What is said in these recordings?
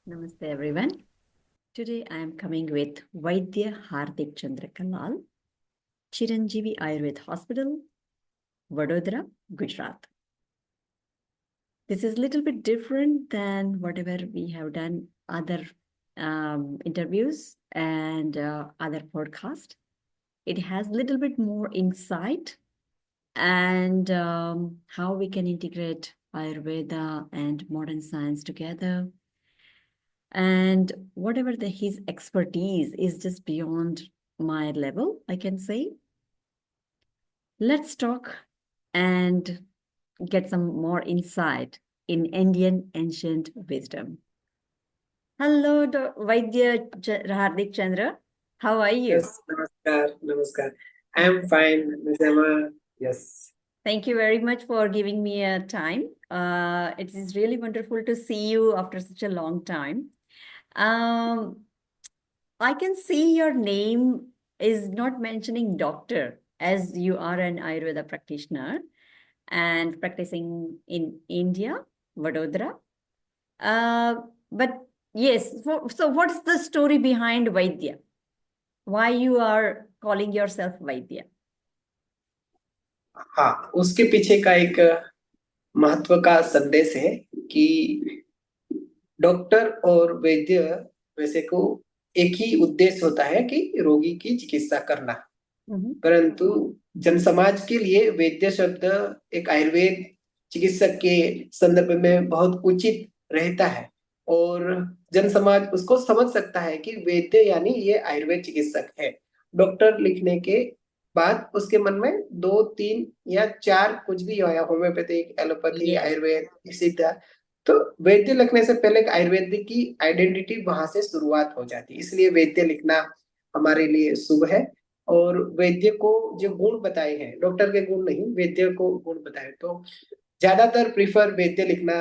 Namaste everyone. Today I am coming with Vaidya Hardik Chandra Kalal, Chiranjeevi Ayurved Hospital, Vadodara, Gujarat. This is a little bit different than whatever we have done other interviews and other podcasts. It has a little bit more insight and how we can integrate Ayurveda and modern science together. And whatever his expertise is just beyond my level, I can say. Let's talk and get some more insight in Indian ancient wisdom. Hello, Vaidya Hardik Chandra. How are you? Yes, namaskar. I am fine, Ms. Emma. Yes. Thank you very much for giving me a time. It is really wonderful to see you after such a long time. Um, I can see your name is not mentioning doctor, as you are an Ayurveda practitioner and practicing in India, Vadodara. But yes, so what's the story behind Vaidya? Why you are calling yourself Vaidya? हाँ, उसके पीछे का एक महत्व का संदेश है कि डॉक्टर और वैद्य वैसे को एक ही उद्देश्य होता है कि रोगी की चिकित्सा करना। परंतु जनसमाज के लिए वैद्य शब्द एक आयुर्वेद चिकित्सक के संदर्भ में बहुत उचित रहता है और जनसमाज उसको समझ सकता है कि वैद्य यानी ये आयुर्वेद चिकित्सक है। डॉक्टर लिखने के बाद उसके मन में 2 3 या 4 कुछ भी आया, होम्योपैथिक, एलोपैथी, आयुर्वेद, सिद्ध। तो वैद्य लिखने से पहले एक आयुर्वेदिक की आइडेंटिटी वहां से शुरुआत हो जाती है, इसलिए वैद्य लिखना हमारे लिए शुभ है। और वैद्य को जो गुण बताए हैं, डॉक्टर के गुण नहीं, वैद्य को गुण बताए, तो ज्यादातर प्रिफर वैद्य लिखना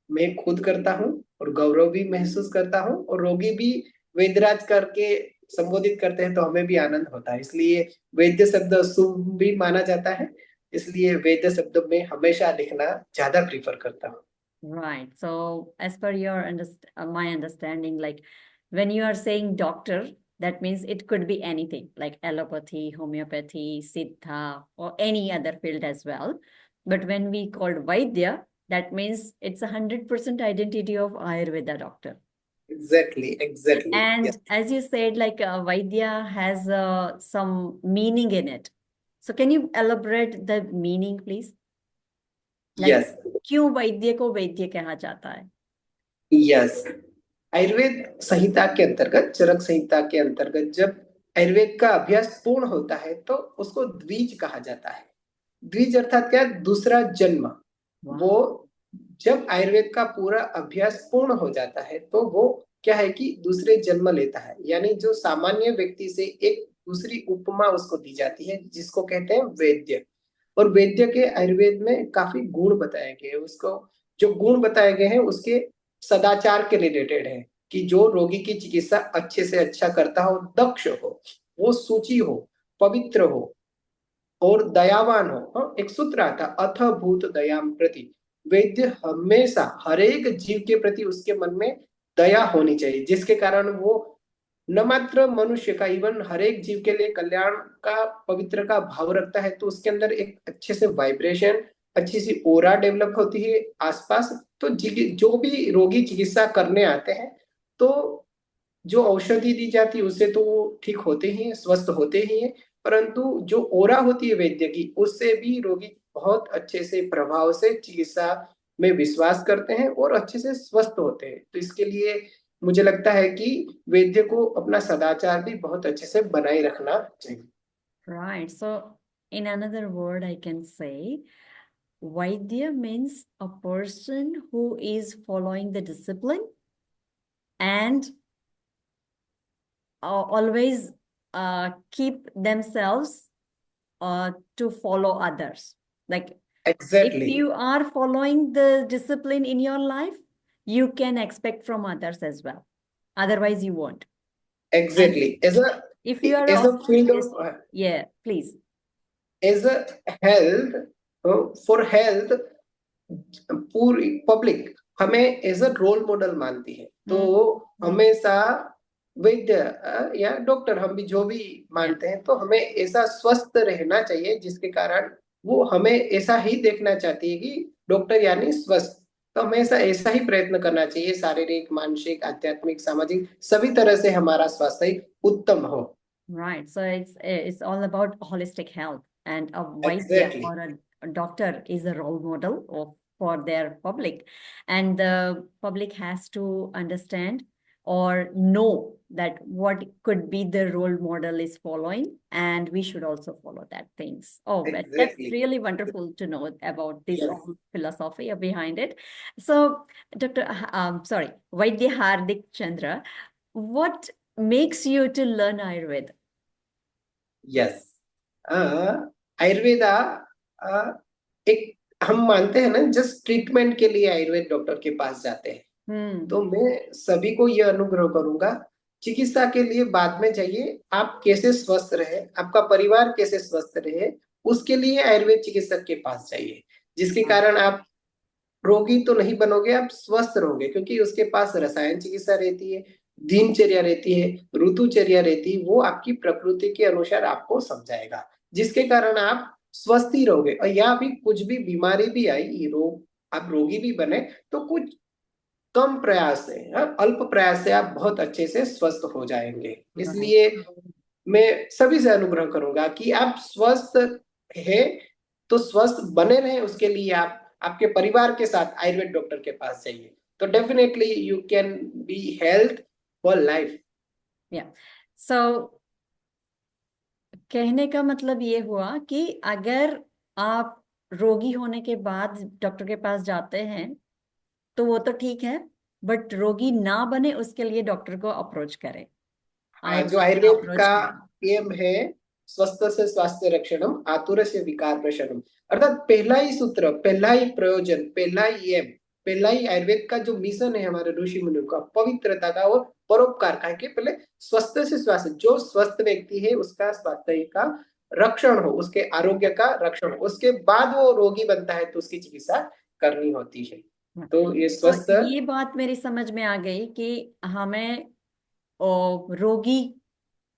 मैं खुद करता हूँ और गौरव भी महसूस करता हूँ, और रोगी भी वैद्यराज करके संबोधित करते हैं तो हमें भी आनंद होता है। इसलिए वैद्य शब्द शुभ भी माना जाता है, इसलिए वैद्य शब्द में हमेशा लिखना ज्यादा प्रिफर करता हूँ। Right. So, as per your my understanding, like when you are saying doctor, that means it could be anything like allopathy, homeopathy, siddha, or any other field as well. But when we called Vaidya, that means it's 100% identity of Ayurveda doctor. Exactly. And Yes. as you said, like Vaidya has some meaning in it. So can you elaborate the meaning, please? Like, Yes. क्यों वैद्य को वैद्य कहा जाता है? Yes, Ayurveda संहिता के अंतर्गत, चरक संहिता के अंतर्गत जब आयुर्वेद का अभ्यास पूर्ण होता है तो उसको द्विज कहा जाता है। द्विज अर्थात क्या? दूसरा जन्म। वो जब आयुर्वेद का पूरा अभ्यास पूर्ण हो जाता है तो वो क्या है कि दूसरे जन्म लेता है, यानी जो सामान्य व्यक्ति से एक दूसरी उपमा उसको दी जाती है, जिसको कहते हैं वैद्य। और वैद्य के आयुर्वेद में काफी गुण बताए गए हैं। उसको जो गुण बताए गए हैं उसके सदाचार के रिलेटेड है, कि जो रोगी की चिकित्सा अच्छे से अच्छा करता हो, दक्ष हो, वो सूची हो, पवित्र हो और दयावान हो। हाँ, एक सूत्र आता, अथ भूत दयाम प्रति। वैद्य हमेशा हर एक जीव के प्रति उसके मन में दया होनी चाहिए, जिसके कारण वो न मात्र मनुष्य का, इवन हर एक जीव के लिए कल्याण का, पवित्र का भाव रखता है। तो उसके अंदर एक अच्छे से वाइब्रेशन, अच्छी सी ओरा डेवलप होती है आसपास। तो जो भी रोगी चिकित्सा करने आते हैं तो जो औषधि दी जाती है उससे तो वो ठीक होते ही हैं, स्वस्थ होते ही हैं, परंतु जो ओरा होती है वैद्य की, उससे भी रोगी बहुत अच्छे से प्रभाव से चिकित्सा में विश्वास करते हैं और अच्छे से स्वस्थ होते हैं। तो इसके लिए मुझे लगता है कि वैद्य को अपना सदाचार भी बहुत अच्छे से बनाए रखना चाहिए। Right. So, in another word, I can say Vaidya means a person who is following the discipline and always keep themselves to follow others. Like, if Exactly. you are following the discipline in your life, you can expect from others as well. Otherwise, you won't. Exactly. If you are As a field yes, of yeah, please. as a health, for health, poor public, हमें as a role model मानती है। तो हम्म, हमेशा वैद्य या doctor, हम भी जो भी या मानते हैं, तो हमें ऐसा स्वस्थ रहना चाहिए जिसके कारण वो हमें ऐसा ही देखना चाहती है कि डॉक्टर यानी स्वस्थ। तो हमेशा ऐसा ही प्रयत्न करना चाहिए, शारीरिक, मानसिक, आध्यात्मिक, सामाजिक सभी तरह से हमारा स्वास्थ्य उत्तम हो। right. So it's all about holistic health, and a Vaidya exactly. or a doctor is a role model for their public, and the public has to understand or know that what could be the role model is following, and we should also follow that things. Oh, but that's exactly. really wonderful to know about this yes. all philosophy behind it. So, Dr. Sorry, Vaidya Hardik Chandra, what makes you to learn Ayurveda? Yes. Ayurveda एक, हम मानते हैं ना, just treatment के लिए Ayurveda doctor के पास जाते हैं। Hmm. तो मैं सभी को यह अनुग्रह करूंगा, चिकित्सा के लिए बाद में जाइए, आप कैसे स्वस्थ रहे, आपका परिवार कैसे स्वस्थ रहे, उसके लिए आयुर्वेद चिकित्सक के पास जाइए, जिसके Wow. कारण आप रोगी तो नहीं बनोगे, आप स्वस्थ रहोगे, क्योंकि उसके पास रसायन चिकित्सा रहती है, दिनचर्या रहती है, ऋतुचर्या रहती है, वो आपकी प्रकृति के अनुसार आपको समझाएगा, जिसके कारण आप स्वस्थ ही रहोगे। और या भी कुछ भी बीमारी भी आई, ये रोग, आप रोगी भी बने, तो कुछ कम प्रयास से, अल्प प्रयास से आप बहुत अच्छे से स्वस्थ हो जाएंगे। Right. इसलिए मैं सभी से अनुग्रह करूंगा कि आप स्वस्थ है तो स्वस्थ बने रहें, उसके लिए आप आपके परिवार के साथ आयुर्वेद डॉक्टर के पास जाइए, तो definitely you can be health for life. Yeah. So कहने का मतलब ये हुआ कि अगर आप रोगी होने के बाद डॉक्टर के पास जाते हैं तो वो तो ठीक है, बट रोगी ना बने उसके लिए डॉक्टर को अप्रोच करें, हाँ, जो आयुर्वेद का आयुर्वेद अप्रोच का करें। एम है, स्वस्थ से स्वास्थ्य रक्षणम, आतुर से विकार प्रशमनम, अर्थात पहला ही सूत्र, पहला ही प्रयोजन, पहला ही एम, पहला ही आयुर्वेद का जो मिशन है हमारे ऋषि मुनियों का, पवित्रता का और परोपकार का है कि पहले स्वस्थ से स्वास्थ्य, जो स्वस्थ व्यक्ति है उसका स्वास्थ्य का रक्षण हो, उसके आरोग्य का रक्षण हो, उसके बाद वो रोगी बनता है तो उसकी चिकित्सा करनी होती है। तो ये तो स्वस्थ। ये बात मेरी समझ में आ गई कि हमें रोगी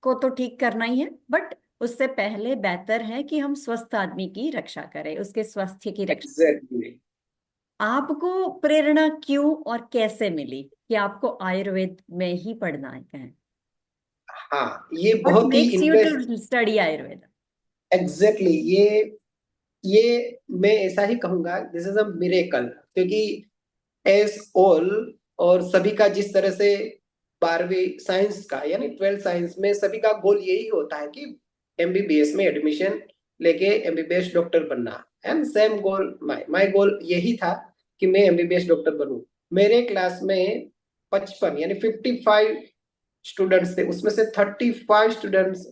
को तो ठीक करना ही है, बट उससे पहले बेहतर है कि हम स्वस्थ आदमी की रक्षा करें, उसके स्वास्थ्य की रक्षा। एग्जैक्टली। आपको प्रेरणा क्यों और कैसे मिली कि आपको आयुर्वेद में ही पढ़ना है? हाँ, ये व्हाट बहुत ही makes you interest. To study Ayurveda? Exactly. ये मैं ऐसा ही कहूंगा, दिस इज अ मिरेकल, क्योंकि एज ऑल, और सभी का जिस तरह से 12वीं साइंस का यानी 12th साइंस में सभी का गोल यही होता है कि एमबीबीएस में एडमिशन लेके एमबीबीएस डॉक्टर बनना। And same goal, my goal यही था कि मैं एमबीबीएस डॉक्टर बनूं। मेरे क्लास में 55 यानी 55 स्टूडेंट्स थे, उसमें से 35 स्टूडेंट्स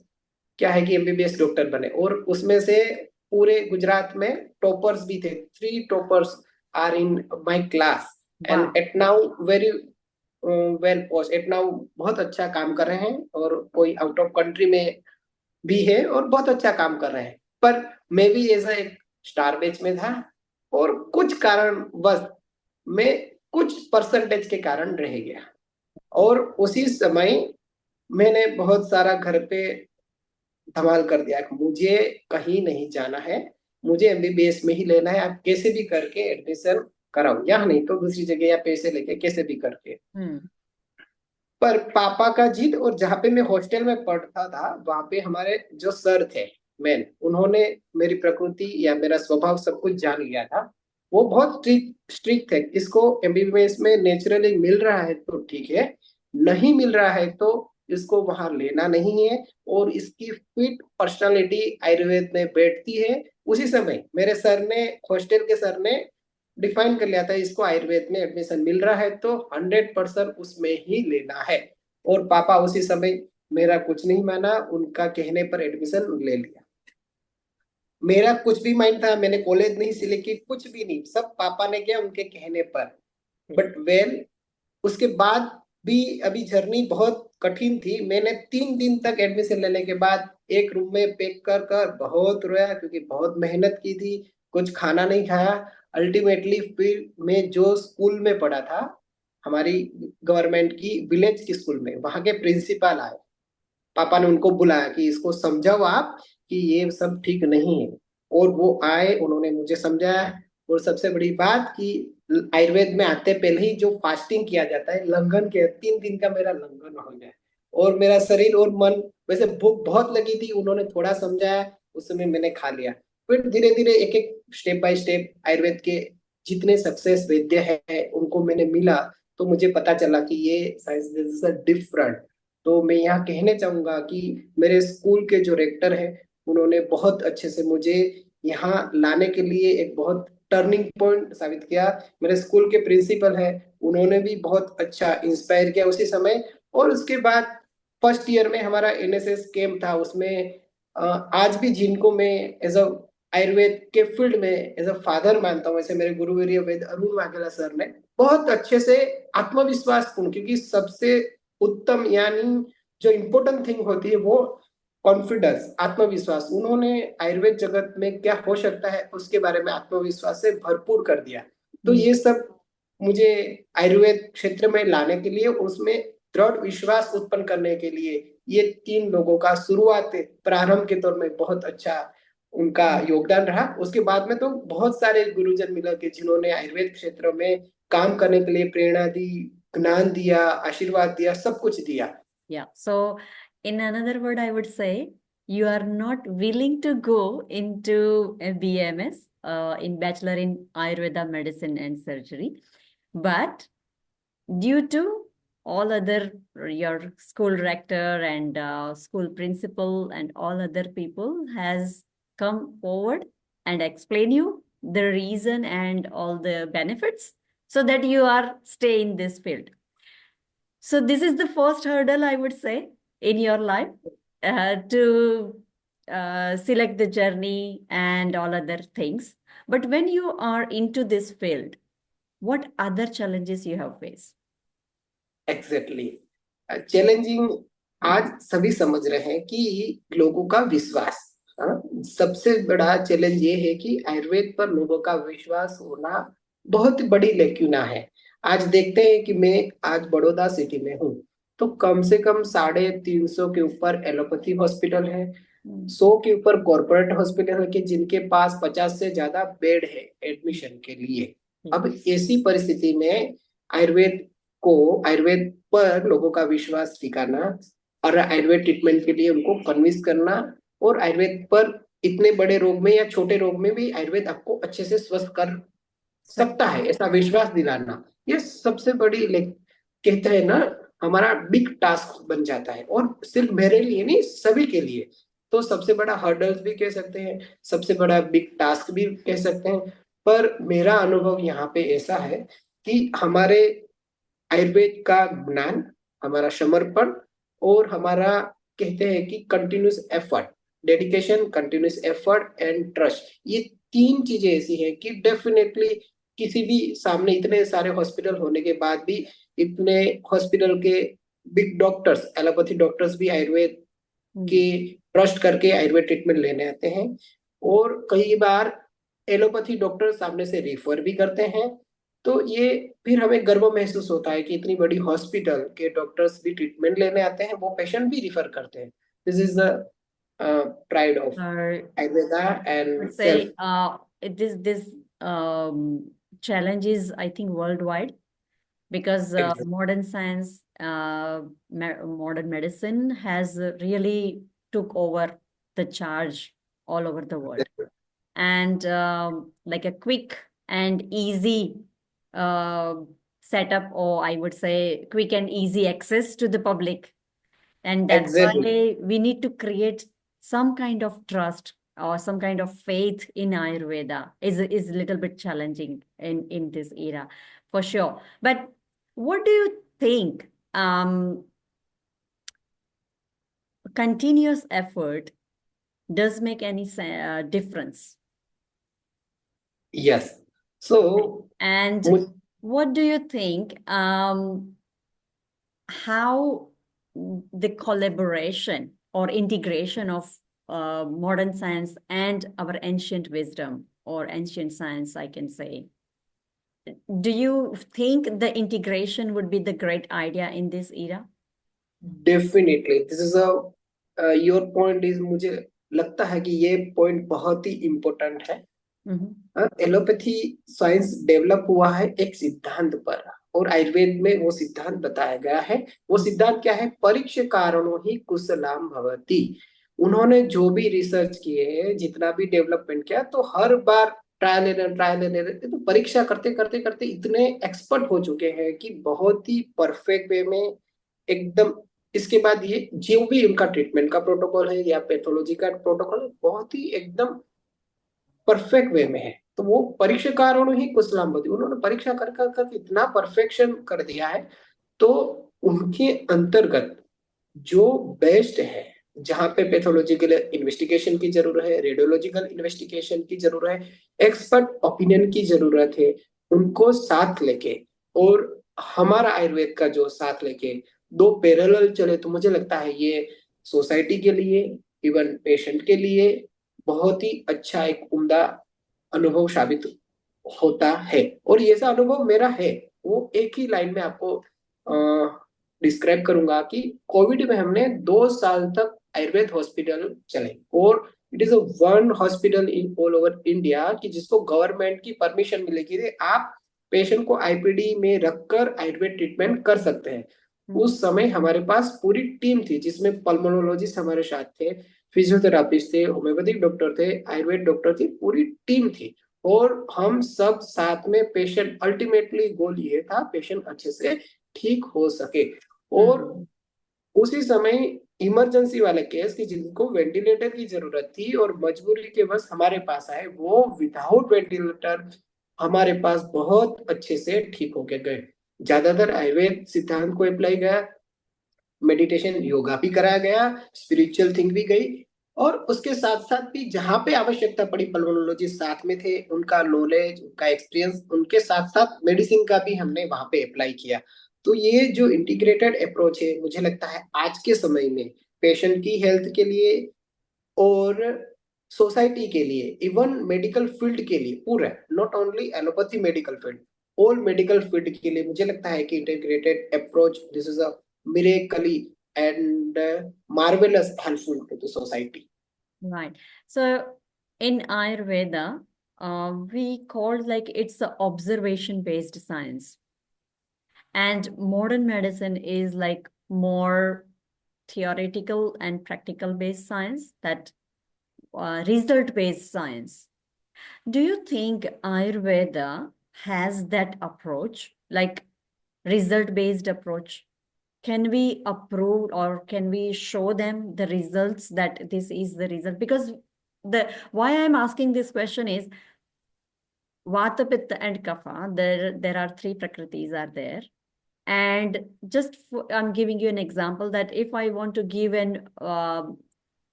क्या है कि एमबीबीएस डॉक्टर बने, और उसमें से पूरे गुजरात में टॉपर्स भी थे। 3 toppers are in my class, वाह। And at now very well post, at now बहुत अच्छा काम कर रहे हैं, और कोई आउट ऑफ कंट्री में भी है और बहुत अच्छा काम कर रहे हैं। पर मैं भी ऐसा एक स्टार बैच में था, और कुछ कारण बस मैं कुछ परसेंटेज के कारण रह गया, और उसी समय मैंने बहुत सारा घर पे धमाल कर दिया कि मुझे कहीं नहीं जाना है, मुझे एमबीबीएस में ही लेना है, आप कैसे भी करके एडमिशन कराओ, यहाँ नहीं तो दूसरी जगह, या पैसे लेके कैसे भी करके। हम्म। पर पापा का जिद, और जहाँ पे मैं हॉस्टल में पढ़ता था वहां पे हमारे जो सर थे मैन, उन्होंने मेरी प्रकृति या मेरा स्वभाव सब कुछ जान लिया था। वो बहुत स्ट्रिक्ट थे, इसको एमबीबीएस में नेचुरली मिल रहा है तो ठीक है, नहीं मिल रहा है तो इसको वहां लेना नहीं है, और इसकी फिट पर्सनालिटी आयुर्वेद में बैठती है। उसी समय मेरे सर ने, हॉस्टल के सर ने डिफाइन कर लिया था, इसको आयुर्वेद में एडमिशन मिल रहा है तो 100% उसमें ही लेना है। और पापा उसी समय मेरा कुछ नहीं माना, उनका कहने पर एडमिशन ले लिया। मेरा कुछ भी माइंड था, मैंने कॉलेज नहीं सिलेक्ट की, कुछ भी नहीं, सब पापा ने किया उनके कहने पर। बट वेल, उसके बाद भी अभी जर्नी बहुत कठिन थी। मैंने 3 दिन तक एडमिशन लेने के बाद एक रूम में पैक कर कर बहुत रोया, क्योंकि बहुत मेहनत की थी, कुछ खाना नहीं खाया। अल्टीमेटली फिर मैं जो स्कूल में पढ़ा था, हमारी गवर्नमेंट की विलेज की स्कूल में, वहां के प्रिंसिपल आए। पापा ने उनको बुलाया कि इसको समझाओ आप कि ये सब ठीक नहीं है। और वो आए, उन्होंने मुझे समझाया। और सबसे बड़ी बात कि आयुर्वेद में आते पहले ही जो फास्टिंग किया जाता है, लंघन के 3 दिन का मेरा लंघन हो जाए, और मेरा शरीर और मन, वैसे भूख बहुत लगी थी, उन्होंने थोड़ा समझाया, उस समय मैंने खा लिया। फिर धीरे धीरे एक एक स्टेप बाय स्टेप आयुर्वेद के जितने सक्सेस वैद्य है उनको मैंने मिला, तो मुझे पता चला कि ये साइंस इज डिफरेंट। तो मैं यहाँ कहने चाहूंगा कि मेरे स्कूल के जो रेक्टर है, उन्होंने बहुत अच्छे से मुझे यहाँ लाने के लिए एक बहुत टर्निंग पॉइंट साबित किया। मेरे स्कूल के प्रिंसिपल है, उन्होंने भी बहुत अच्छा इंस्पायर किया उसी समय। और उसके बाद फर्स्ट ईयर में हमारा एनएसएस कैंप था, उसमें आज भी जिनको मैं एज अ आयुर्वेद के फील्ड में एज अ फादर मानता हूँ, ऐसे मेरे गुरुवर्य वैद्य अरुण वाघेला सर ने बहुत अच्छे से आत्मविश्वास पूर्ण, क्योंकि सबसे उत्तम यानी जो इम्पोर्टेंट थिंग होती है वो कॉन्फिडेंस, आत्मविश्वास, उन्होंने आयुर्वेद जगत में क्या हो सकता है उसके बारे में आत्मविश्वास से भरपूर कर दिया। तो ये सब मुझे आयुर्वेद क्षेत्र में लाने के लिए, उसमें दृढ़ विश्वास उत्पन्न करने के लिए, ये 3 लोगों का शुरुआत प्रारंभ के तौर में बहुत अच्छा उनका योगदान रहा। उसके बाद में तो बहुत सारे गुरुजन मिले के जिन्होंने आयुर्वेद क्षेत्र में काम करने के लिए प्रेरणा दी, ज्ञान दिया, आशीर्वाद दिया, सब कुछ दिया। Yeah. So, in another word, I would say you are not willing to go into a BMS, in Bachelor in Ayurveda Medicine and Surgery, but due to all other, your school rector and school principal and all other people has come forward and explain you the reason and all the benefits, so that you are stay in this field. So this is the first hurdle, I would say, in your life, to select the journey and all other things. But when you are into this field, what other challenges you have faced? Exactly, challenging आज सभी समझ रहे हैं कि लोगों का विश्वास, हाँ? सबसे बड़ा चैलेंज ये है कि आयुर्वेद पर लोगों का विश्वास होना बहुत बड़ी लेक्यूना है। आज देखते हैं कि मैं आज बड़ौदा सिटी में हूँ, तो कम से कम 350 के ऊपर एलोपैथी हॉस्पिटल है, 100 के ऊपर कॉर्पोरेट हॉस्पिटल है कि जिनके पास 50 से ज्यादा बेड है एडमिशन के लिए। अब ऐसी परिस्थिति में आयुर्वेद आयुर्वेद पर लोगों का विश्वास दिखाना और आयुर्वेद ट्रीटमेंट के लिए उनको कन्विंस करना, और आयुर्वेद पर इतने बड़े रोग में या छोटे रोग में भी आयुर्वेद आपको अच्छे से स्वस्थ कर सकता है ऐसा विश्वास दिलाना, ये सबसे बड़ी कहते हैं ना, हमारा बिग टास्क बन जाता है। और सिर्फ मेरे लिए नहीं, सभी के लिए। तो सबसे बड़ा हर्डल्स भी कह सकते हैं, सबसे बड़ा बिग टास्क भी कह सकते हैं। पर मेरा अनुभव यहाँ पे ऐसा है कि हमारे आयुर्वेद का ज्ञान, हमारा समर्पण, और हमारा कहते हैं कि continuous effort, dedication, continuous effort and trust, ये 3 चीजें ऐसी हैं कि डेफिनेटली किसी भी सामने इतने सारे हॉस्पिटल होने के बाद भी, इतने हॉस्पिटल के बिग डॉक्टर्स, एलोपैथी डॉक्टर्स भी आयुर्वेद के ट्रस्ट करके आयुर्वेद ट्रीटमेंट लेने आते हैं। और कई बार एलोपैथी डॉक्टर सामने से रिफर भी करते हैं। तो ये फिर हमें गर्व महसूस होता है कि इतनी बड़ी हॉस्पिटल के डॉक्टर्स भी ट्रीटमेंट लेने आते हैं, वो पेशेंट भी रिफर करते हैं। This is the pride of Ayurveda and Say this challenge is, I think, worldwide, because modern science, modern medicine has really took over the charge all over the world. And like a quick and easy setup, or I would say quick and easy access to the public. And that's Exactly. why we need to create some kind of trust or some kind of faith in Ayurveda is a little bit challenging in this era, for sure. But what do you think? Continuous effort does make any difference? Yes. So, And what do you think? How the collaboration or integration of modern science and our ancient wisdom or ancient science, I can say. Do you think the integration would be the great idea in this era? Definitely this is a your point is, मुझे लगता है कि ये point बहुत ही important है। Allopathy science develop हुआ है एक सिद्धांत पर, और आयुर्वेद में वो सिद्धांत बताया गया है। वो सिद्धांत क्या है? परीक्ष कारणो ही कुशलम भवति। उन्होंने जो भी रिसर्च किए हैं, जितना भी डेवलपमेंट किया, तो हर बार ट्रायल एंड एरर, तो परीक्षा करते करते करते इतने एक्सपर्ट हो चुके हैं कि बहुत ही परफेक्ट वे में एकदम। इसके बाद ये जो भी उनका ट्रीटमेंट का प्रोटोकॉल है या पैथोलॉजी का प्रोटोकॉल है, बहुत ही एकदम परफेक्ट वे में है। तो वो परीक्षाकारों ने ही कुशलम, उन्होंने परीक्षा कर कर कर इतना परफेक्शन कर दिया है। तो उनके अंतर्गत जो बेस्ट है, जहां पे पैथोलॉजिकल इन्वेस्टिगेशन की जरूरत है, रेडियोलॉजिकल इन्वेस्टिगेशन की जरूरत है, एक्सपर्ट ओपिनियन की जरूरत है, उनको साथ लेके, और हमारा आयुर्वेद का जो साथ लेके दो पैरेलल चले, तो मुझे लगता है ये सोसाइटी के लिए, इवन पेशेंट के लिए बहुत ही अच्छा एक उम्दा अनुभव साबित होता है। और ये सा अनुभव मेरा है, वो एक ही लाइन में आपको डिस्क्राइब करूंगा कि कोविड में हमने 2 साल तक आयुर्वेद हॉस्पिटल चले, और it is a one hospital in all over India कि जिसको गवर्नमेंट की परमिशन मिलेगी कि आप पेशेंट को आईपीडी में रखकर आयुर्वेद ट्रीटमेंट कर सकते हैं। उस समय हमारे पास पूरी टीम थी, जिसमें पल्मोनोलॉजिस्ट हमारे साथ थे, फिजियोथेरापिस्ट थे, होम्योपैथिक डॉक्टर थे, आयुर्वेद डॉक्टर थी, पूरी टीम थी। और हम सब साथ में, पेशेंट अल्टीमेटली गोल ये था पेशेंट अच्छे से ठीक हो सके। और उसी समय इमरजेंसी वाले केस की जिनको वेंटिलेटर की जरूरत थी और मजबूरी के बस हमारे पास आए, वो विदाउट वेंटिलेटर हमारे पास बहुत अच्छे से ठीक होके गए। ज्यादातर आयुर्वेद सिद्धांत को अप्लाई गया, मेडिटेशन योगा भी कराया गया, स्पिरिचुअल थिंग भी गई, और उसके साथ साथ भी जहां पे आवश्यकता पड़ी पल्मोनोलॉजिस्ट साथ में थे, उनका नॉलेज, उनका एक्सपीरियंस, उनके साथ साथ मेडिसिन का भी हमने वहां पे अप्लाई किया। तो ये जो इंटीग्रेटेड अप्रोच है, मुझे लगता है आज के समय में पेशेंट की हेल्थ के लिए और सोसाइटी के लिए, इवन मेडिकल फील्ड के लिए, पूरा not only allopathy medical field, all medical field के लिए मुझे लगता है कि integrated approach this is a miraculously and marvelous helpful to the society. Right. So in Ayurveda, we call like it's a observation-based science. And modern medicine is like more theoretical and practical based science, that result based science. Do you think Ayurveda has that approach, like result based approach? Can we approve, or can we show them the results that this is the result? Because the why I'm asking this question is Vata, Pitta and Kapha, there are three prakritis are there. And just I'm giving you an example that if I want to give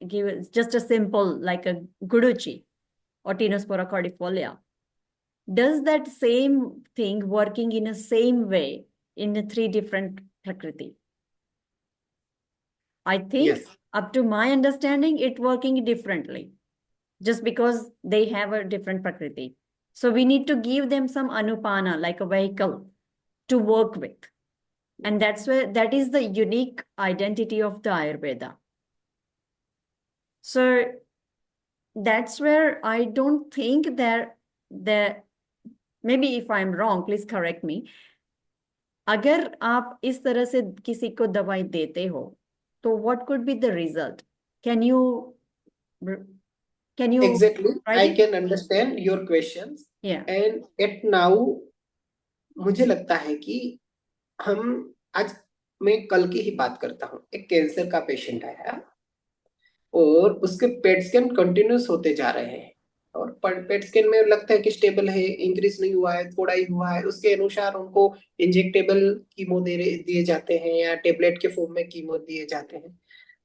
give just a simple like a Guduchi or Tinospora cordifolia, does that same thing working in a same way in the three different prakriti? I think Yes. up to my understanding, it working differently just because they have a different prakriti. So we need to give them some anupana, like a vehicle to work with. And that's where that is the unique identity of the Ayurveda. So that's where I don't think that maybe if I'm wrong, please correct me. अगर आप इस तरह से किसी को दवाई देते हो, तो what could be the result? Can you Exactly, write I it? can understand your questions. Yeah. And at now मुझे लगता है कि हम आज, मैं कल की ही बात करता हूँ, एक कैंसर का पेशेंट आया और उसके पेट स्कैन कंटिन्यूस होते जा रहे हैं, और पेट स्कैन में लगता है कि स्टेबल है, इंक्रीज नहीं हुआ है, थोड़ा ही हुआ है। उसके अनुसार उनको इंजेक्टेबल कीमो दिए जाते हैं या टेबलेट के फॉर्म में कीमो दिए जाते हैं।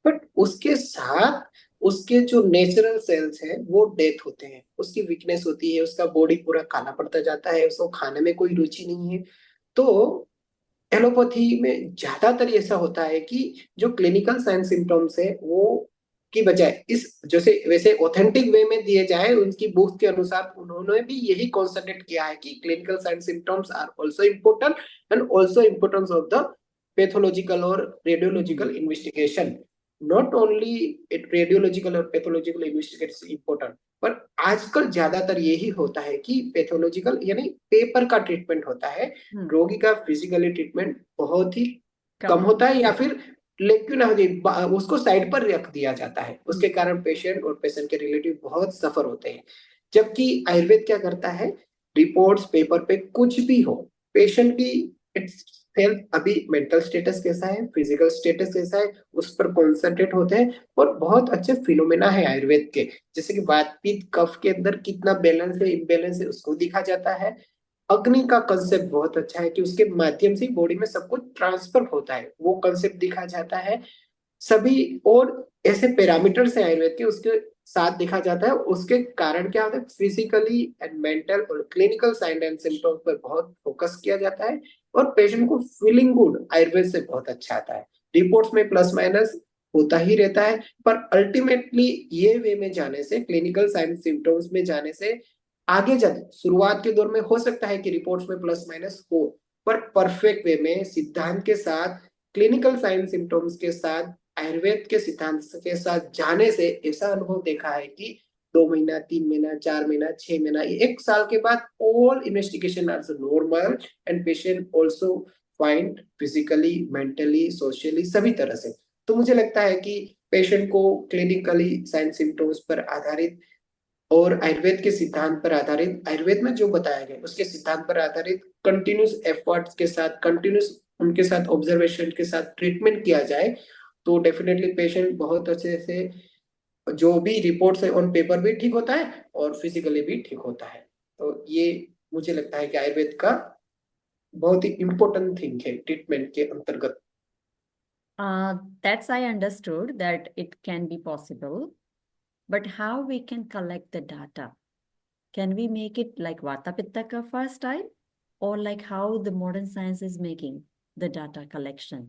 बट उसके साथ उसके जो नेचुरल सेल्स हैं वो डेथ होते हैं, उसकी वीकनेस होती है, उसका बॉडी पूरा काला पड़ता जाता है, उसको खाने में कोई रुचि नहीं है। तो एलोपैथी में ज्यादातर ऐसा होता है कि जो क्लिनिकल साइन सिम्टम्स है वो की बजाय इस जैसे वैसे ऑथेंटिक वे में दिए जाए, उनकी बुक के अनुसार उन्होंने भी यही कॉन्सेंट्रेट किया है कि clinical sign symptoms are also important and also importance of the pathological और radiological investigation. Not only radiological और पैथोलॉजिकल इन्वेस्टिगेशन इम्पोर्टेंट, पर आजकल ज्यादातर यही होता है कि पैथोलॉजिकल यानी पेपर का ट्रीटमेंट होता है, रोगी का फिजिकली ट्रीटमेंट बहुत ही कम होता है, या फिर लेकिन उसको साइड पर रख दिया जाता है। उसके कारण पेशेंट और पेशेंट के रिलेटिव बहुत सफर होते हैं। जबकि आयुर्वेद क्या करता है, रिपोर्ट्स पेपर पे कुछ भी हो, पेशेंट की हेल्थ अभी मेंटल स्टेटस कैसा है, फिजिकल स्टेटस कैसा है, उस पर कॉन्सेंट्रेट होते हैं। और बहुत अच्छे फिनोमेना है आयुर्वेद के, जैसे कि वात पित्त कफ के अंदर कितना बैलेंस है इम्बैलेंस है उसको दिखा जाता है। अग्नि का कंसेप्ट बहुत अच्छा है कि उसके माध्यम से बॉडी में सब कुछ ट्रांसफर होता है, वो कंसेप्ट दिखा जाता है। सभी और ऐसे पैरामीटर्स हैं आयुर्वेद के, उसके साथ देखा जाता है। उसके कारण क्या होता है, फिजिकली एंड मेंटल और क्लिनिकल साइन एंड सिम्टम्स पर बहुत फोकस किया जाता है। और पेशेंट को फीलिंग गुड आयुर्वेद से बहुत अच्छा आता है। रिपोर्ट्स में प्लस माइनस होता ही रहता है, पर अल्टीमेटली ये वे में जाने से, क्लिनिकल साइन सिम्टम्स में जाने से आगे जाते, शुरुआत के दौर में हो सकता है कि रिपोर्ट्स में प्लस माइनस हो, पर परफेक्ट वे में सिद्धांत के साथ, क्लिनिकल साइन सिम्टम्स के साथ, आयुर्वेद के सिद्धांत के साथ जाने से ऐसा अनुभव देखा है कि 2 महीना 3 महीना 4 महीना 6 महीना 1 साल के बाद all investigation are normal and patient also find physically mentally socially सभी तरह से। तो मुझे लगता है कि पेशेंट को क्लिनिकली साइन सिम्टम्स पर आधारित और आयुर्वेद के सिद्धांत पर आधारित, आयुर्वेद में जो बताया गया उसके सिद्धांत पर आधारित कंटिन्यूस एफर्ट्स के साथ, कंटिन्यूस उनके साथ ऑब्जर्वेशन के साथ ट्रीटमेंट किया जाए, तो डेफिनेटली पेशेंट बहुत अच्छे से, जो भी रिपोर्ट्स है ऑन पेपर भी ठीक होता है और फिजिकली भी ठीक होता है। तो ये मुझे लगता है कि आयुर्वेद का बहुत ही इम्पोर्टेंट थिंग है ट्रीटमेंट के अंतर्गत। That's I understood that it can be possible, but how we can collect the data? Can we make it like Vata Pitta Kapha style, or like how the modern science is making the data collection?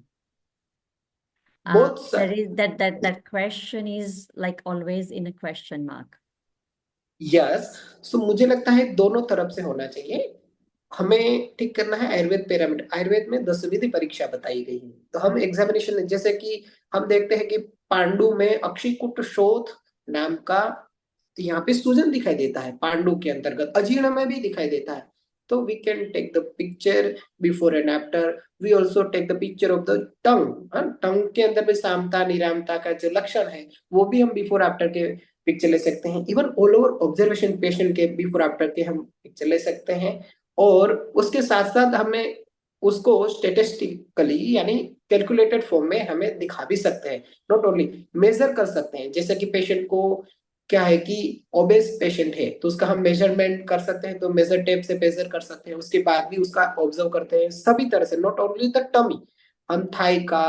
बहुत That is that question is like always in a question mark. Yes, so मुझे लगता है दोनों तरफ से होना चाहिए। हमें ठीक करना है आयुर्वेद पिरामिड। आयुर्वेद में 10 विधि परीक्षा बताई गई है, तो हम एग्जामिनेशन जैसे कि हम देखते हैं कि पांडु में अक्षिकुट शोथ नाम का यहाँ पे सूजन दिखाई देता है, पांडु के अंतर्गत अजीर्ण में भी दिखाई देता है। तो we can take the picture before and after. We also take the picture of the tongue. Tongue के अंदर भी सामता निरामता का जो लक्षण है वो भी हम बिफोर आफ्टर के पिक्चर ले सकते हैं। Even all over observation patient के बिफोर आफ्टर के हम पिक्चर ले सकते हैं। और उसके साथ साथ हमें उसको स्टेटिस्टिकली यानी कैलकुलेटेड फॉर्म में हमें दिखा भी सकते हैं। नॉट ओनली मेजर कर सकते हैं, जैसे कि पेशेंट को क्या है कि ओबेस पेशेंट है तो उसका हम मेजरमेंट कर सकते हैं, तो मेजर टेप से मेजर कर सकते हैं, उसके बाद भी उसका ऑब्जर्व करते हैं सभी तरह से। नॉट ओनली द टमी, हम थाई का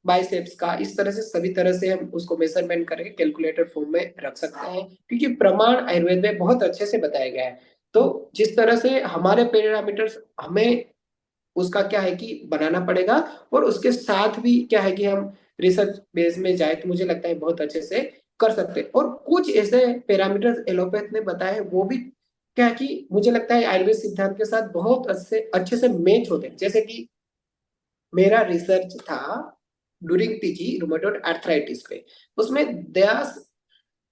बाइसेप्स का इस तरह से सभी तरह से हम उसको मेजरमेंट करके कैलकुलेटेड फॉर्म में रख सकते हैं, क्योंकि प्रमाण आयुर्वेद में बहुत अच्छे से बताया गया है। तो जिस तरह से हमारे पैरामीटर्स हमें उसका क्या है कि बनाना पड़ेगा, और उसके साथ भी क्या है कि हम रिसर्च बेस में जाए तो मुझे लगता है बहुत अच्छे से कर सकते हैं। और कुछ ऐसे पैरामीटर्स एलोपैथ ने बताए वो भी क्या है कि मुझे लगता है आयुर्वेद सिद्धांत के साथ बहुत अच्छे से मैच होते हैं। जैसे कि मेरा रिसर्च था ड्यूरिंग पीजी रूमेटॉइड आर्थराइटिस पे, उसमें दास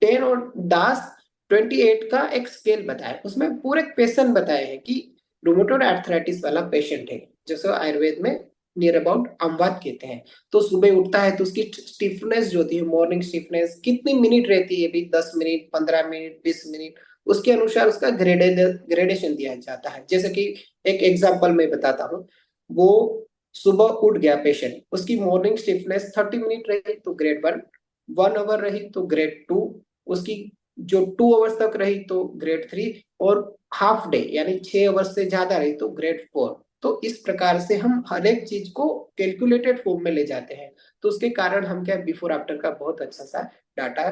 10 और दास 28 का एक स्केल बताया, उसमें पूरे क्वेश्चन बताए हैं कि रूमेटॉइड आर्थराइटिस वाला पेशेंट है, जैसे आयुर्वेद में नियर अबाउट अमवात कहते हैं, तो सुबह उठता है तो उसकी स्टिफनेस जो होती है, मॉर्निंग स्टिफनेस कितनी मिनट रहती है भी, 10 मिनट 15 मिनट 20 मिनट, उसके अनुसार उसका ग्रेडेशन दिया जाता है। जैसे कि एक एग्जांपल मैं बताता हूँ, वो सुबह उठ गया पेशेंट, उसकी मॉर्निंग स्टिफनेस 30 मिनट रही तो ग्रेड 1, 1 आवर रही तो ग्रेड 2, उसकी जो 2 आवर्स तक रही तो ग्रेड 3, और हाफ डे यानी 6 आवर्स से ज्यादा रही तो ग्रेड 4। तो इस प्रकार से हम हर एक चीज को कैलकुलेटेड फॉर्म में ले जाते हैं, तो उसके कारण हम क्या बिफोर आफ्टर का बहुत अच्छा सा डाटा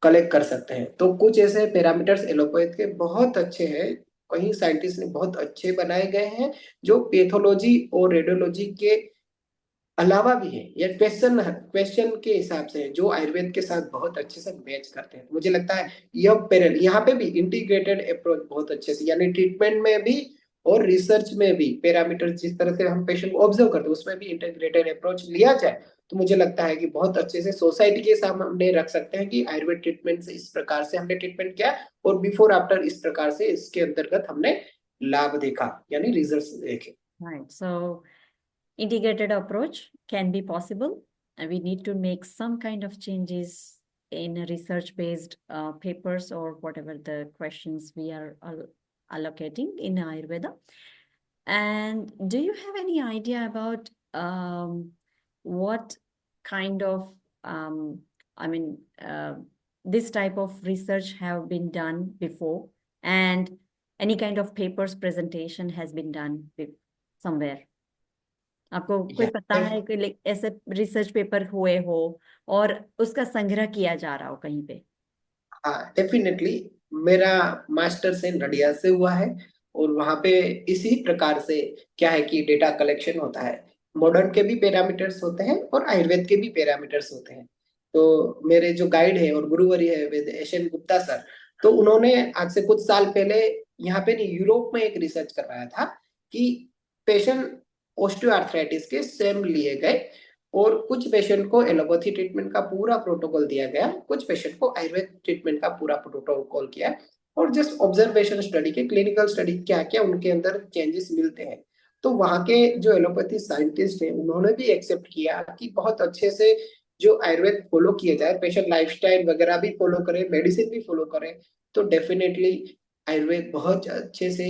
कलेक्ट कर सकते हैं। तो कुछ ऐसे पैरामीटर्स एलोपैथ के बहुत अच्छे हैं, कहीं साइंटिस्ट ने बहुत अच्छे बनाए गए हैं, जो पैथोलॉजी और रेडियोलॉजी के अलावा भी है, या क्वेश्चन क्वेश्चन के हिसाब से है जो आयुर्वेद के साथ बहुत अच्छे से मैच करते हैं। मुझे लगता है यह पैरेलल यहाँ पे भी इंटीग्रेटेड अप्रोच बहुत अच्छे से, यानी ट्रीटमेंट में भी और रिसर्च में भी पैरामीटर जिस तरह से हम पेशेंट को ऑब्जर्व करते हैं उसमें भी इंटीग्रेटेड अप्रोच लिया जाए तो मुझे लगता है कि बहुत अच्छे से सोसाइटी के सामने रख सकते हैं कि आयुर्वेद ट्रीटमेंट से इस प्रकार से हमने ट्रीटमेंट किया और बिफोर आफ्टर इस प्रकार से इसके अंतर्गत हमने लाभ देखा, यानी रिजल्ट देखे। Right. So integrated approach can be possible. And we need to make some kind of changes in research-based papers or whatever the questions we are allocating in Ayurveda. And do you have any idea about what kind of, I mean, this type of research have been done before, and any kind of papers presentation has been done somewhere? आपको कोई पता है कि ऐसे research paper हुए हो और उसका संग्रह किया जा रहा हो कहीं पे? हाँ डेफिनेटली, मेरा मास्टर्स इन नडिया से हुआ है और वहां पे इसी प्रकार से क्या है कि डेटा कलेक्शन होता है। मॉडर्न के भी पैरामीटर्स होते हैं और आयुर्वेद के भी पैरामीटर्स होते हैं। तो मेरे जो गाइड है और गुरुवरी है वेद एशन गुप्ता सर, तो उन्होंने आज से कुछ साल पहले यहाँ पे नहीं यूरोप में एक रिसर्च करवाया था कि पेशेंट ऑस्टियोआर्थराइटिस के सेम लिए गए और कुछ पेशेंट को एलोपैथी ट्रीटमेंट का पूरा प्रोटोकॉल दिया गया, कुछ पेशेंट को आयुर्वेद ट्रीटमेंट का पूरा प्रोटोकॉल किया और जस्ट ऑब्जर्वेशन स्टडी के क्लिनिकल स्टडी क्या क्या उनके अंदर चेंजेस मिलते हैं। तो वहां के जो एलोपैथी साइंटिस्ट हैं उन्होंने भी एक्सेप्ट किया कि बहुत अच्छे से जो आयुर्वेद फॉलो किया जाए, पेशेंट लाइफस्टाइल वगैरह भी फॉलो करे, मेडिसिन भी फॉलो करे, तो डेफिनेटली आयुर्वेद बहुत अच्छे से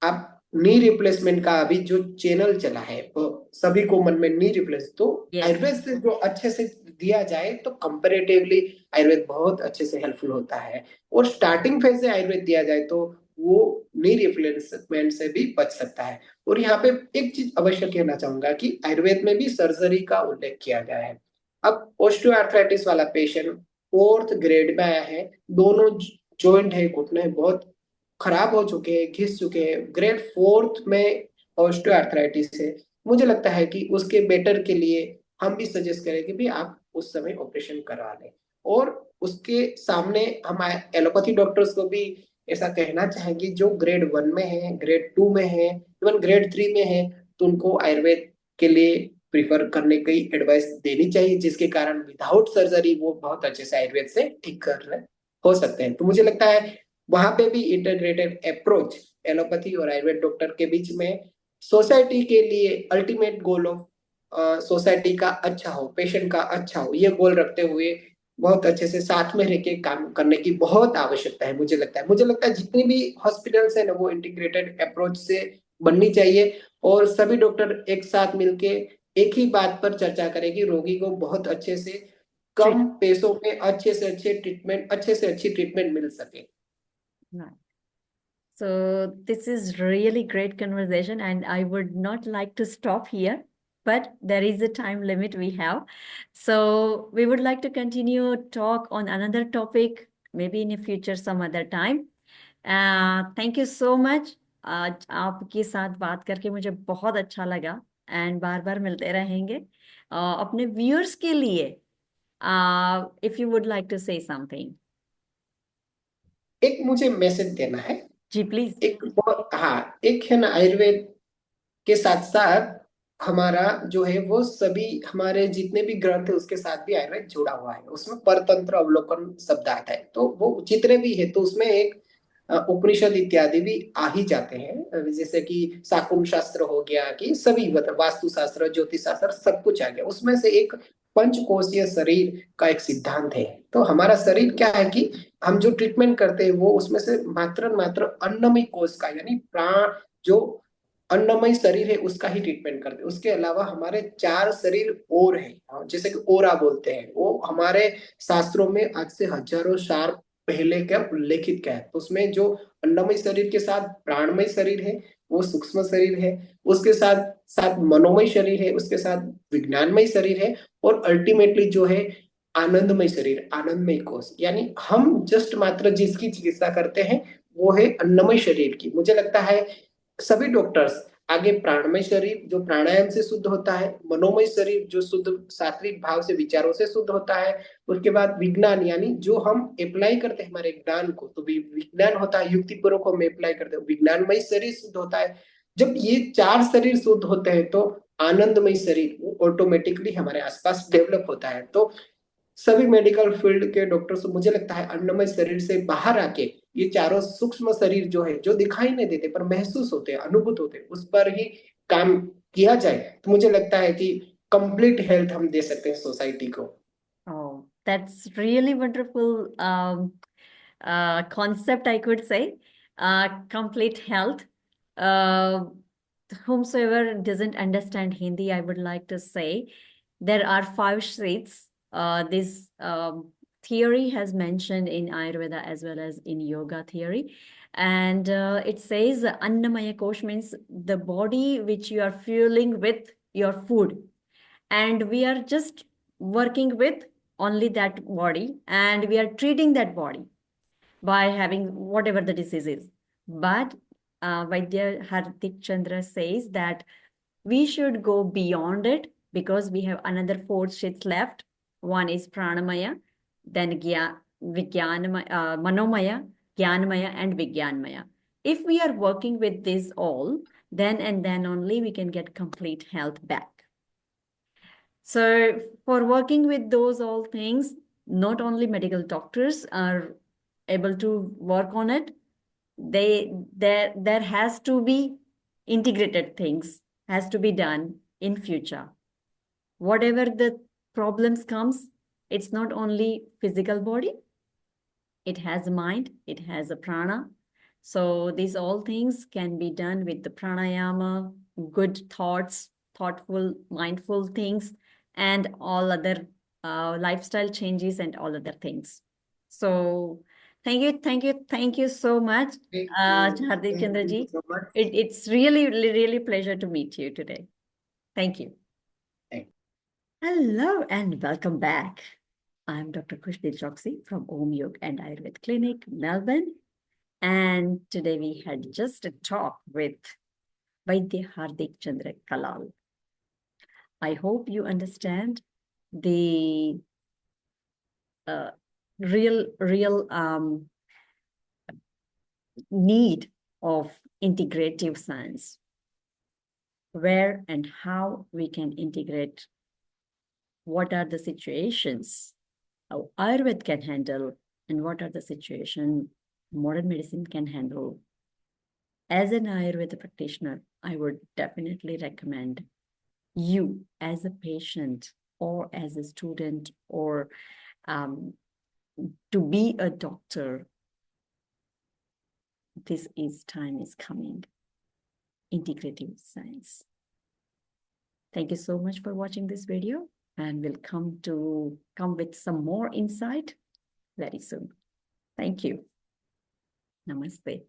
आप नी रिप्लेसमेंट का अभी जो चैनल चला है वो सभी को मन में नी रिप्लेस, तो आयुर्वेद से जो अच्छे से दिया जाए तो कंपैरेटिवली आयुर्वेद बहुत अच्छे से हेल्पफुल होता है। और स्टार्टिंग फेज से आयुर्वेद दिया जाए तो वो नी रिप्लेसमेंट से भी बच सकता है। और यहाँ पे एक चीज अवश्य कहना चाहूंगा कि आयुर्वेद में भी सर्जरी का उल्लेख किया गया है। अब ऑस्टियोआर्थराइटिस वाला पेशेंट फोर्थ ग्रेड में आया है, दोनों जॉइंट है, घुटने बहुत खराब हो चुके हैं, घिस चुके हैं, ग्रेड फोर्थ में ऑस्टियोआर्थराइटिस है। मुझे लगता है कि उसके बेटर के लिए हम भी सजेस्ट करें कि भी आप उस समय ऑपरेशन करा लें। और उसके सामने हम एलोपैथी डॉक्टर्स को भी ऐसा कहना चाहेंगे जो ग्रेड 1 में है, ग्रेड 2 में है, इवन ग्रेड 3 में है, तो उनको आयुर्वेद के लिए प्रिफर करने की एडवाइस देनी चाहिए, जिसके कारण विदाउट सर्जरी वो बहुत अच्छे से आयुर्वेद से ठीक कर हो सकते हैं। तो मुझे लगता है वहां पे भी इंटीग्रेटेड अप्रोच एलोपैथी और आयुर्वेद डॉक्टर के बीच में सोसाइटी के लिए अल्टीमेट गोल ऑफ सोसाइटी का अच्छा हो, पेशेंट का अच्छा हो, ये गोल रखते हुए बहुत अच्छे से साथ में रह के काम करने की बहुत आवश्यकता है। मुझे लगता है जितनी भी हॉस्पिटल्स है ना वो इंटीग्रेटेड अप्रोच से बननी चाहिए और सभी डॉक्टर एक साथ मिलके एक ही बात पर चर्चा करें कि रोगी को बहुत अच्छे से कम पैसों में अच्छे से अच्छी ट्रीटमेंट मिल सके। Right. So this is really great conversation, and I would not like to stop here, but there is a time limit we have. So we would like to continue talk on another topic, maybe in the future some other time. Thank you so much. आज आपके साथ बात करके मुझे बहुत अच्छा लगा and बार बार मिलते रहेंगे। अपने व्यूअर्स के लिए if you would like to say something. एक मुझे मैसेज देना है। जी प्लीज। एक है ना, आयुर्वेद के साथ साथ हमारा जो है वो सभी हमारे जितने भी ग्रंथ है उसके साथ भी आयुर्वेद जुड़ा हुआ है। उसमें परतंत्र अवलोकन शब्द आता है, तो वो जितने भी है तो उसमें एक उपनिषद इत्यादि भी आ ही जाते हैं, जैसे कि शाकुन शास्त्र हो गया, कि सभी मतलब वास्तु शास्त्र, ज्योतिष शास्त्र, सब कुछ आ गया। उसमें से एक पंचकोशीय शरीर का एक सिद्धांत है। तो हमारा शरीर क्या है कि हम जो ट्रीटमेंट करते हैं वो उसमें से मात्र मात्र अन्नमय कोश का, यानी प्राण जो अन्नमय शरीर है उसका ही ट्रीटमेंट करते हैं। उसके अलावा हमारे 4 शरीर और हैं, जैसे कि ओरा बोलते हैं, वो हमारे शास्त्रों में आज से हजारों साल पहले क्या उल्लेखित क्या है। तो उसमें जो अन्नमय शरीर के साथ प्राणमय शरीर है, वो सूक्ष्म शरीर है, उसके साथ साथ मनोमय शरीर है, उसके साथ विज्ञानमय शरीर है, और अल्टीमेटली जो है आनंदमय शरीर, आनंदमय कोश। यानी हम जस्ट मात्र जिसकी चिकित्सा करते हैं वो है अन्नमय शरीर की। मुझे लगता है सभी डॉक्टर्स आगे प्राणमय शरीर जो प्राणायाम से शुद्ध होता है, मनोमय शरीर जो शुद्ध सात्विक भाव से विचारों से शुद्ध होता है, उसके बाद विज्ञान यानी जो हम अप्लाई करते हैं हमारे ज्ञान को, तो विज्ञान होता है, युक्ति पूर्वक हम अप्लाई करते हैं, विज्ञानमय शरीर शुद्ध होता है। जब ये 4 शरीर शुद्ध होते हैं तो आनंदमय शरीर ऑटोमेटिकली हमारे आसपास डेवलप होता है। तो सभी मेडिकल फील्ड के डॉक्टर्स मुझे लगता है अन्नमय शरीर से बाहर आके ये चारों सूक्ष्म शरीर जो है, जो दिखाई नहीं देते पर महसूस होते हैं, अनुभूत होते हैं, उस पर ही काम किया जाए तो मुझे लगता है कि कंप्लीट हेल्थ हम दे सकते हैं सोसाइटी को। Oh, that's really wonderful concept, I could say. Complete health. Uh, whomsoever doesn't understand Hindi, I would like to say there are 5 sheets. This theory has mentioned in Ayurveda as well as in yoga theory. And it says Annamaya Kosh means the body which you are fueling with your food. And we are just working with only that body, and we are treating that body by having whatever the disease is. But Vaidya Hardik Chandra says that we should go beyond it because we have another 4 sheets left. One is Pranamaya, then Manomaya, Gyanmaya, and Vigyanmaya. If we are working with this all, then and then only we can get complete health back. So for working with those all things, not only medical doctors are able to work on it, there has to be integrated things has to be done in future. Whatever the problems comes, it's not only physical body, it has a mind, it has a prana. So these all things can be done with the pranayama, good thoughts, thoughtful, mindful things, and all other lifestyle changes and all other things. So thank you so much, Hardik Chandra ji. So much. It's really pleasure to meet you today. Thank you. Hello and welcome back. I'm Dr. Khushdeep Choksi from Om Yoga and Ayurved Clinic, Melbourne. And today we had just a talk with Vaidya Hardik Chandra Kalal. I hope you understand the real need of integrative science, where and how we can integrate, what are the situations how Ayurveda can handle, and what are the situations modern medicine can handle. As an Ayurveda practitioner, I would definitely recommend you as a patient or as a student or to be a doctor. Time is coming. Integrative science. Thank you so much for watching this video, and we'll come with some more insight very soon. Thank you. Namaste.